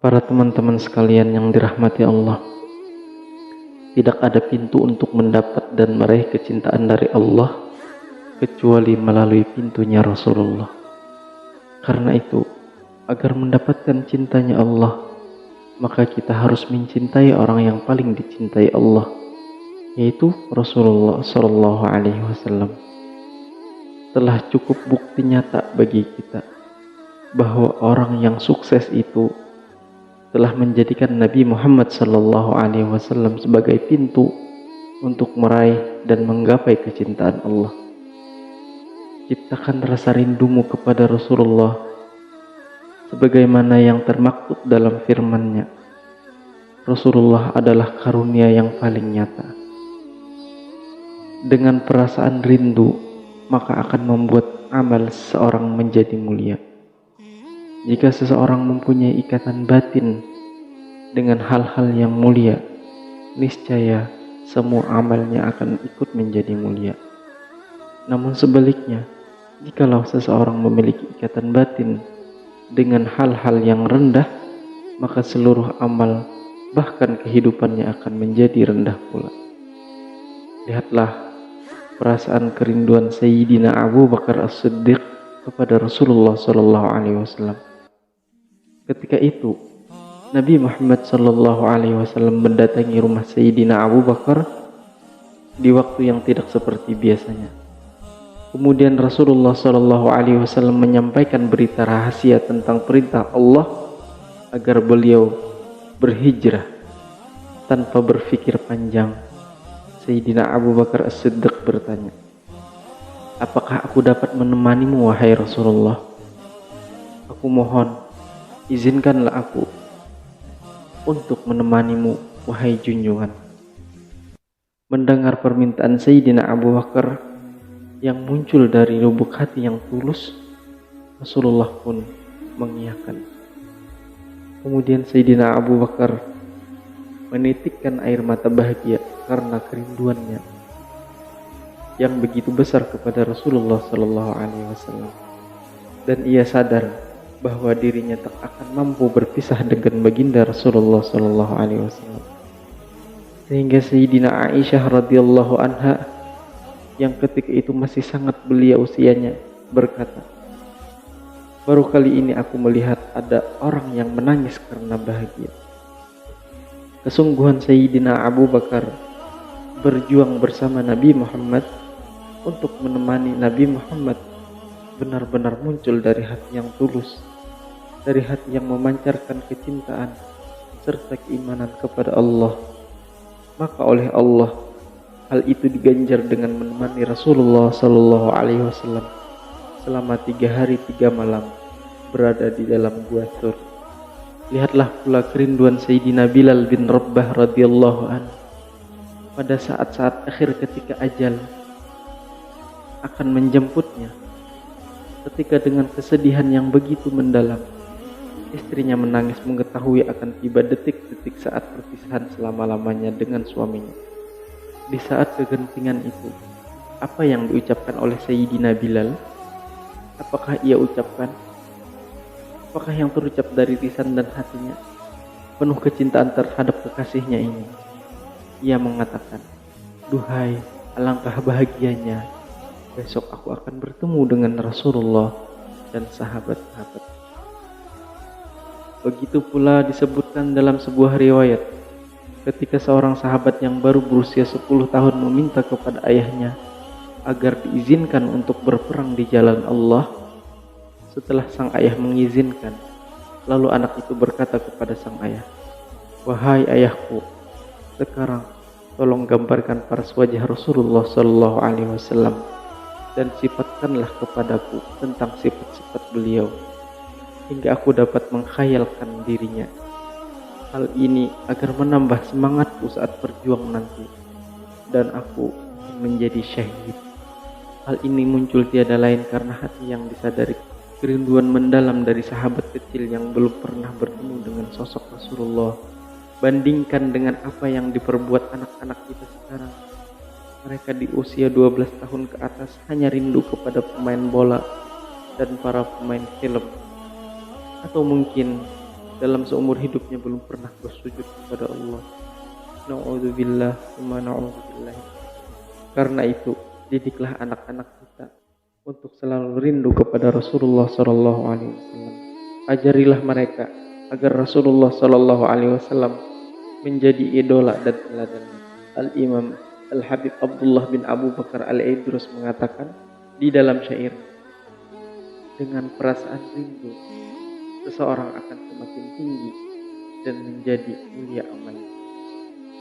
Para teman-teman sekalian yang dirahmati Allah, tidak ada pintu untuk mendapat dan meraih kecintaan dari Allah kecuali melalui pintunya Rasulullah. Karena itu, agar mendapatkan cintanya Allah, maka kita harus mencintai orang yang paling dicintai Allah, yaitu Rasulullah Shallallahu Alaihi Wasallam. Telah cukup bukti nyata bagi kita bahwa orang yang sukses itu telah menjadikan Nabi Muhammad Sallallahu Alaihi Wasallam sebagai pintu untuk meraih dan menggapai kecintaan Allah. Ciptakan rasa rindumu kepada Rasulullah sebagaimana yang termaktub dalam firman-Nya. Rasulullah adalah karunia yang paling nyata. Dengan perasaan rindu, maka akan membuat amal seseorang menjadi mulia. Jika seseorang mempunyai ikatan batin dengan hal-hal yang mulia, niscaya semua amalnya akan ikut menjadi mulia. Namun sebaliknya, jikalau seseorang memiliki ikatan batin dengan hal-hal yang rendah, maka seluruh amal bahkan kehidupannya akan menjadi rendah pula. Lihatlah perasaan kerinduan Sayyidina Abu Bakar As-Siddiq kepada Rasulullah Sallallahu Alaihi Wasallam. Ketika itu, Nabi Muhammad Sallallahu Alaihi Wasallam mendatangi rumah Sayyidina Abu Bakar di waktu yang tidak seperti biasanya. Kemudian Rasulullah Sallallahu Alaihi Wasallam menyampaikan berita rahasia tentang perintah Allah agar beliau berhijrah. Tanpa berpikir panjang, Sayyidina Abu Bakar As-Siddiq bertanya, "Apakah aku dapat menemanimu, wahai Rasulullah? Aku mohon, izinkanlah aku untuk menemanimu, wahai junjungan." Mendengar permintaan Sayyidina Abu Bakar yang muncul dari lubuk hati yang tulus, Rasulullah pun mengiyakan. Kemudian Sayyidina Abu Bakar menitikkan air mata bahagia karena kerinduannya yang begitu besar kepada Rasulullah Sallallahu Alaihi Wasallam, dan ia sadar bahwa dirinya tak akan mampu berpisah dengan baginda Rasulullah Sallallahu Alaihi Wasallam. Sehingga Sayyidina Aisyah radhiyallahu anha yang ketika itu masih sangat belia usianya berkata, "Baru kali ini aku melihat ada orang yang menangis karena bahagia." Kesungguhan Sayyidina Abu Bakar berjuang bersama Nabi Muhammad untuk menemani Nabi Muhammad benar-benar muncul dari hati yang tulus, dari hati yang memancarkan kecintaan serta keimanan kepada Allah. Maka oleh Allah, hal itu diganjar dengan menemani Rasulullah Sallallahu Alaihi Wasallam selama 3 hari 3 malam berada di dalam gua Tur. Lihatlah pula kerinduan Sayyidina Bilal bin Rabah radhiyallahu anhu pada saat-saat akhir ketika ajal akan menjemputnya. Ketika dengan kesedihan yang begitu mendalam, istrinya menangis mengetahui akan tiba detik-detik saat perpisahan selama-lamanya dengan suaminya. Di saat kegentingan itu, apa yang diucapkan oleh Sayyidina Bilal? Apakah ia ucapkan? Apakah yang terucap dari lisan dan hatinya penuh kecintaan terhadap kekasihnya ini? Ia mengatakan, "Duhai, alangkah bahagianya besok aku akan bertemu dengan Rasulullah dan sahabat-sahabat." Begitu pula disebutkan dalam sebuah riwayat, ketika seorang sahabat yang baru berusia 10 tahun meminta kepada ayahnya agar diizinkan untuk berperang di jalan Allah. Setelah sang ayah mengizinkan, lalu anak itu berkata kepada sang ayah, "Wahai ayahku, sekarang tolong gambarkan paras wajah Rasulullah Sallallahu Alaihi Wasallam dan sifatkanlah kepadaku tentang sifat-sifat beliau hingga aku dapat menghayalkan dirinya. Hal ini agar menambah semangatku saat berjuang nanti dan aku menjadi syahid." Hal ini muncul tiada lain karena hati yang disadari kerinduan mendalam dari sahabat kecil yang belum pernah bertemu dengan sosok Rasulullah. Bandingkan dengan apa yang diperbuat anak-anak kita sekarang. Mereka di usia 12 tahun ke atas hanya rindu kepada pemain bola dan para pemain film. Atau mungkin dalam seumur hidupnya belum pernah bersujud kepada Allah. Na'udzubillah, tsumma na'udzubillah. Karena itu, didiklah anak-anak kita untuk selalu rindu kepada Rasulullah Sallallahu Alaihi Wasallam. Ajarilah mereka agar Rasulullah Sallallahu Alaihi Wasallam menjadi idola dan teladan. Al-Imam Al-Habib Abdullah bin Abu Bakar Al-Idrus mengatakan di dalam syair, dengan perasaan rindu, seseorang akan semakin tinggi dan menjadi mulia amalnya.